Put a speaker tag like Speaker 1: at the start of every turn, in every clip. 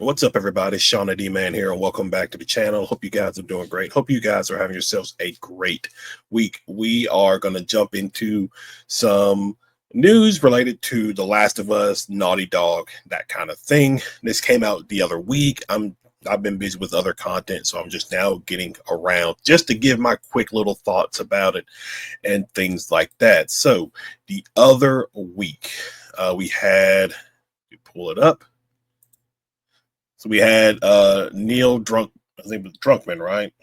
Speaker 1: What's up, everybody? Shauna D Man here, and welcome back to the channel. Hope you guys are doing great. Hope you guys are having yourselves a great week. We are going to jump into some news related to The Last of Us, Naughty Dog, that kind of thing. This came out the other week. I've been busy with other content, so I'm just now getting around just to give my quick little thoughts about it and things like that. So the other week, we had, pull it up. So we had Neil Drunk, I think it was Druckmann, right?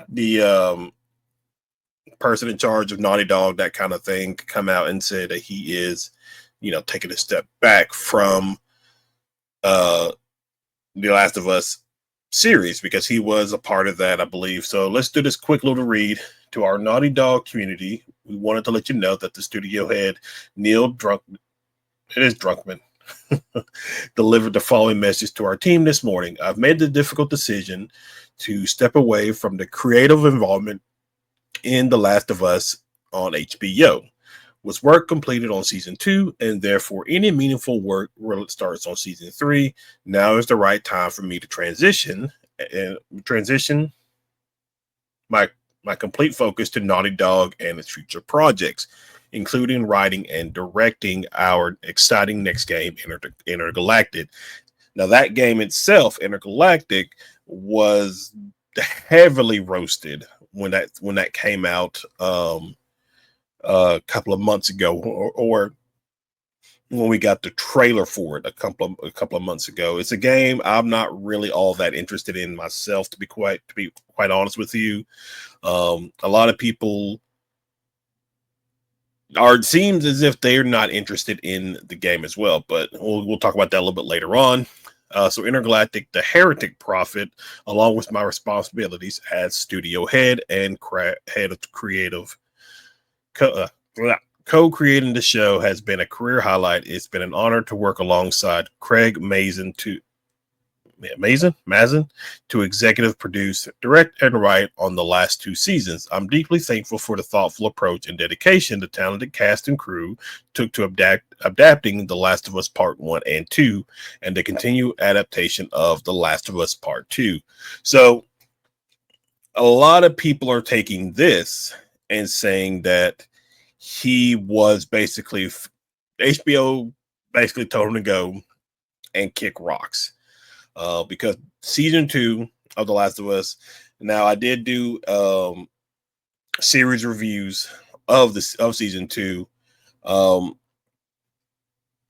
Speaker 1: The person in charge of Naughty Dog, that kind of thing, come out and said that he is, taking a step back from The Last of Us series because he was a part of that, I believe. So let's do this quick little read to our Naughty Dog community. We wanted to let you know that the studio head, Neil Druckmann, it is Druckmann, delivered the following message to our team this morning. I've made the difficult decision to step away from the creative involvement in The Last of Us on HBO. With work completed on season 2, and therefore any meaningful work starts on season 3, now is the right time for me to transition my complete focus to Naughty Dog and its future projects, including writing and directing our exciting next game, Intergalactic. Now, that game itself, Intergalactic, was heavily roasted when that came out a couple of months ago, or when we got the trailer for it a couple of months ago. It's a game I'm not really all that interested in myself, to be quite honest with you. A lot of people it seems as if they're not interested in the game as well, but we'll talk about that a little bit later on. So Intergalactic, the Heretic Prophet, along with my responsibilities as studio head and head of creative, co-creating the show, has been a career highlight. It's been an honor to work alongside Craig Mazin to executive produce, direct, and write on the last 2 seasons. I'm deeply thankful for the thoughtful approach and dedication the talented cast and crew took to adapting The Last of Us Part 1 and 2, and the continued adaptation of The Last of Us Part 2. So a lot of people are taking this and saying that he was basically, HBO basically told him to go and kick rocks. Because season 2 of The Last of Us, now I did do series reviews of season 2.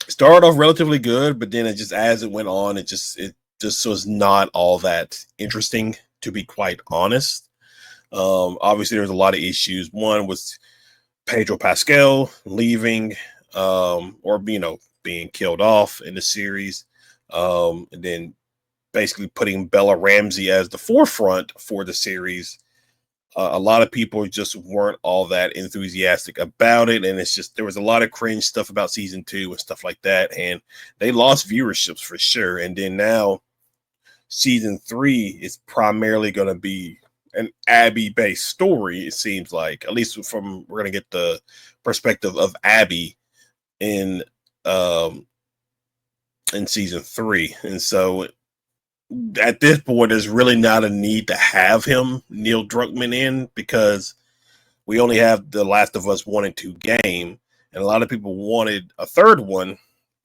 Speaker 1: Started off relatively good, but then it just, as it went on, it just was not all that interesting, to be quite honest. Obviously there's a lot of issues. One was Pedro Pascal leaving, or being killed off in the series, and then basically putting Bella Ramsey as the forefront for the series. A lot of people just weren't all that enthusiastic about it, and it's just, there was a lot of cringe stuff about season 2 and stuff like that, and they lost viewerships for sure. And then now season 3 is primarily going to be an Abby-based story, it seems like, at least we're going to get the perspective of Abby in season 3. And so at this point, there's really not a need to have him, Neil Druckmann, in, because we only have The Last of Us 1 and 2 game, and a lot of people wanted a third one,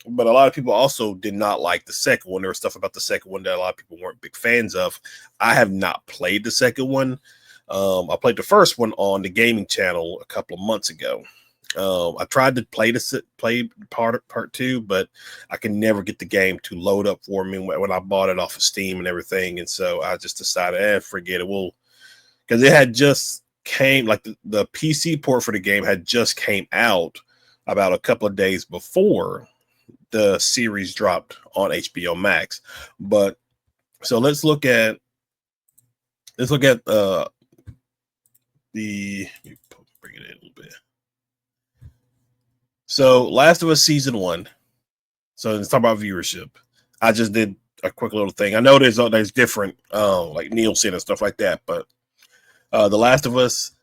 Speaker 1: but a lot of people also did not like the second one. There was stuff about the second one that a lot of people weren't big fans of. I have not played the second one. I played the first one on the gaming channel a couple of months ago. I tried to play part 2, but I can never get the game to load up for me when I bought it off of Steam and everything. And so I just decided, forget it. Because it had just came, like the PC port for the game had just came out about a couple of days before the series dropped on HBO Max. But so let's look at bring it in a little bit. So Last of Us season 1. So let's talk about viewership. I just did a quick little thing. I know there's different like Nielsen and stuff like that, but The Last of Us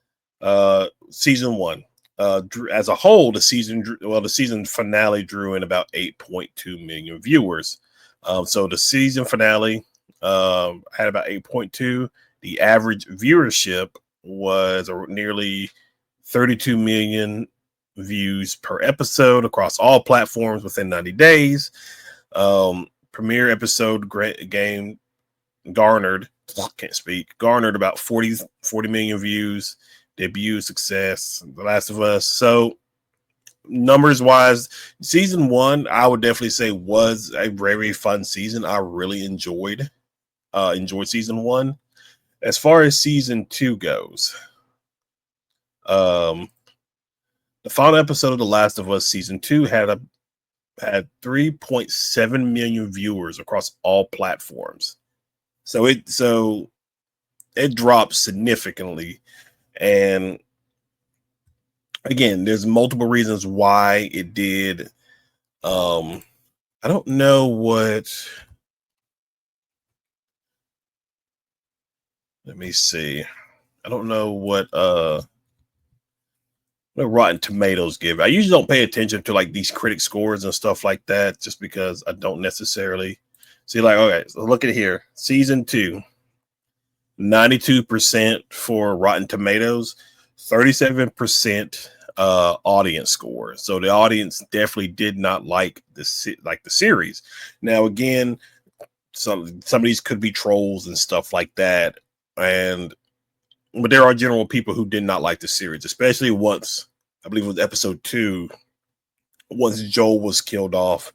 Speaker 1: season 1, as a whole, the season finale drew in about 8.2 million viewers. So the season finale had about 8.2. The average viewership was nearly 32 million views per episode across all platforms within 90 days. Premiere episode game garnered about 40 million views. Debut success, The Last of Us. So numbers wise, season 1 I would definitely say was a very fun season. I really enjoyed season 1. As far as season 2 goes, the final episode of The Last of Us season 2 had 3.7 million viewers across all platforms. So it dropped significantly. And again, there's multiple reasons why it did. I don't know what. Let me see. I don't know what Rotten Tomatoes give. I usually don't pay attention to like these critic scores and stuff like that, just because I don't necessarily see. Like, okay, so look at here. Season 2, 92% for Rotten Tomatoes, 37% audience score. So the audience definitely did not like the series. Now again, some of these could be trolls and stuff like that, but there are general people who did not like the series, especially once, I believe it was episode 2, once Joel was killed off.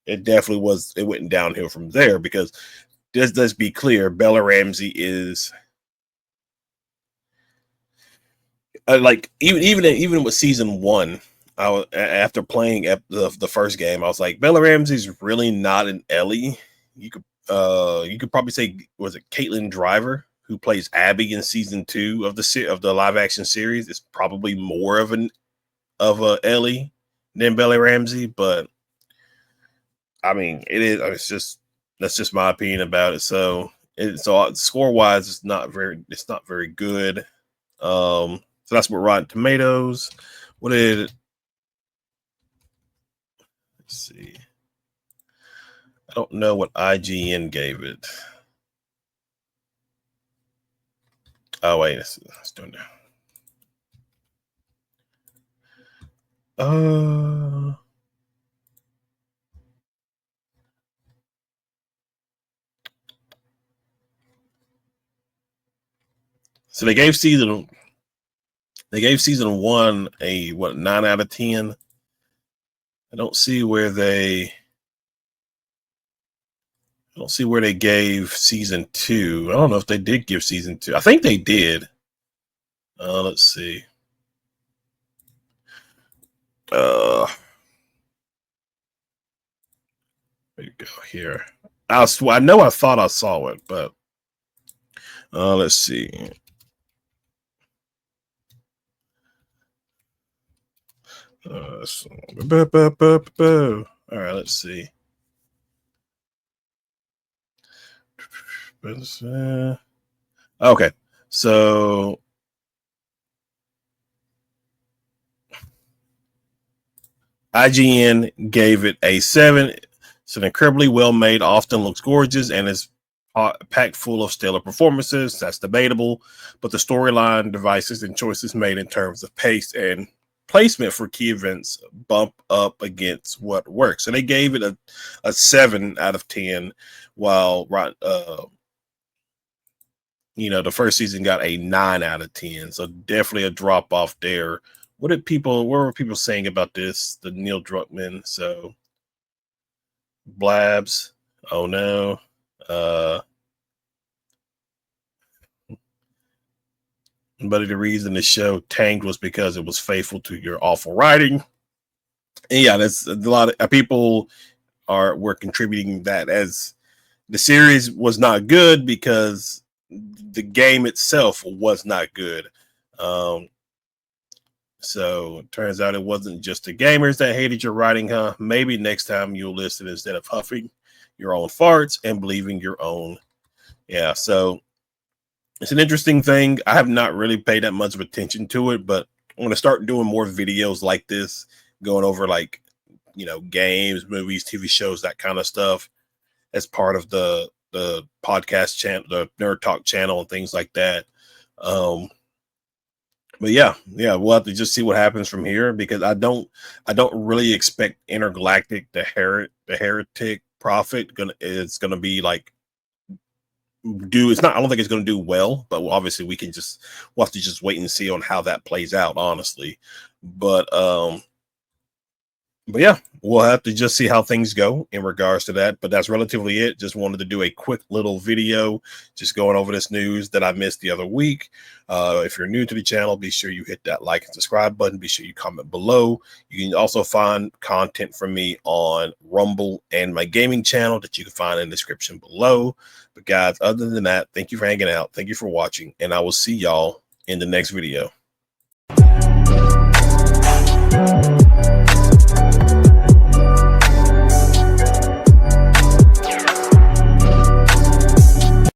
Speaker 1: It went downhill from there, because let's be clear, Bella Ramsey is like, even with season 1, after playing the first game, I was like, Bella Ramsey's really not an Ellie. You could probably say, was it Caitlin Driver, who plays Abby in season 2 of the live action series, is probably more of a Ellie than Bella Ramsey. But I mean, that's just my opinion about it. So score wise, it's not very good. So that's what Rotten Tomatoes. What did it? Let's see. I don't know what IGN gave it. Oh wait, let's do it now. So they gave season 1 a 9 out of 10. I don't see where they gave season 2. I don't know if they did give season 2. I think they did. Let's see. There you go here. I know I thought I saw it, but let's see. All right, let's see. Okay, so IGN gave it a 7. It's an incredibly well made, often looks gorgeous, and is packed full of stellar performances. That's debatable, but the storyline, devices, and choices made in terms of pace and placement for key events bump up against what works. So they gave it a 7 out of 10, while the first season got a 9 out of 10. So definitely a drop off there. What were people saying about this? The Neil Druckmann. So blabs. Oh no. But the reason the show tanked was because it was faithful to your awful writing. And yeah, that's a lot of people were contributing that, as the series was not good because the game itself was not good. So it turns out it wasn't just the gamers that hated your writing, huh? Maybe next time you'll listen instead of huffing your own farts and believing your own. Yeah, so it's an interesting thing. I have not really paid that much of attention to it, but I'm going to start doing more videos like this, going over like, games, movies, TV shows, that kind of stuff as part of the podcast channel, the Nerd Talk channel, and things like that. But yeah, we'll have to just see what happens from here, because I don't really expect Intergalactic, the heretic prophet, it's gonna be like it's not. I don't think it's gonna do well, but obviously we'll have to just wait and see on how that plays out, honestly. But yeah, we'll have to just see how things go in regards to that. But that's relatively it. Just wanted to do a quick little video, just going over this news that I missed the other week. If you're new to the channel, be sure you hit that like and subscribe button. Be sure you comment below. You can also find content from me on Rumble and my gaming channel that you can find in the description below. But guys, other than that, thank you for hanging out. Thank you for watching, and I will see y'all in the next video.